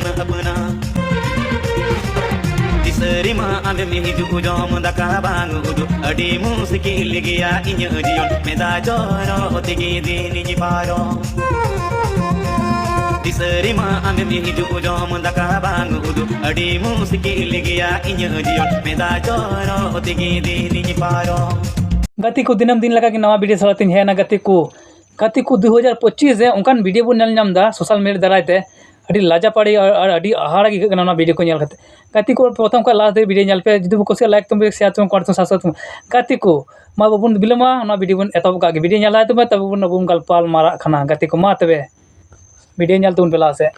अपना दिसरी मा आंद में हिजू जम दाका बांग उदु अडी मुस्किल गया इन जियोन मेदा जोरो होते दिन जी पारो दिसरी मा आंद में हिजू जम दाका बांग उदु अडी मुस्किल गया इन जियोन मेदा जोरो होते दिन जी पारो गति को दिनम दिन लगा कि नवा वीडियो सलातिन है ना गति को 2025 है उनकान वीडियो बन नल नाम दा सोशल मीडिया दरायते अड़ी लाजा पड़ी और अड़ी आहाड़ा की ना वीडियो को नल करते गति को प्रथम का लास्ट दे वीडियो नल पे जुदी को लाइक तुम शेयर तुम करते साथ तुम गति को मा बाबुन बिलमा ना वीडियो बन एतब का वीडियो नल आए तो तब बन बुन गलपाल मारा खाना गति को मा तबे वीडियो नल तुम पेला से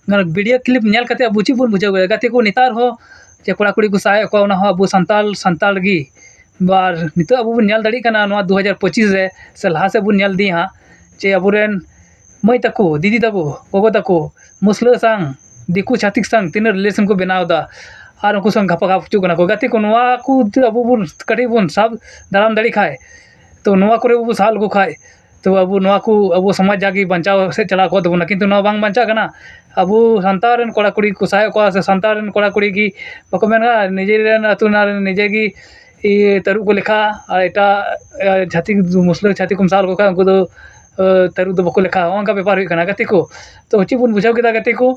वीडियो क्लिप नल करते अब बुची बुन बुझाव गते को नेतार हो जे कोड़ा कुड़ी को साय को अब संताल गी बार नित अब बुन नल दाड़ी कना 2025 रे से लहा से बुन नल दी हाँ जे अबुरेन मई तको दीदी तको गोगो तको मुस्लिम संग दिकू छातिक संग तीन रिलेशन को बनाव दा और उनको संग घपा घाप चुकना को गति को नवा को अब बुन कटी बुन सब दाराम दाड़ी खाए तो नवा करे अब साल को खाए तो अब नवा को अब समाज जागी बचाव से चला को तबना किंतु नवा बांग बचा कना अब संतान कोड़ा कुड़ी को साय को से संतान कोड़ा कुड़ी की बको मेना निजे अतुना निजे की तरु को लेखा और एटा छाती मुस्लिम छाती को साल को खा उनको तो तरु दो बको लेखा उनका व्यापार हुई गति को तो ची बुन बुझाव केदा गति को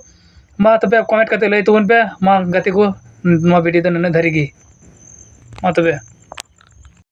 मा तबे कमेंट करते लई तबन पे मा गति को वीडियो तो नन धरी गी मा तबे।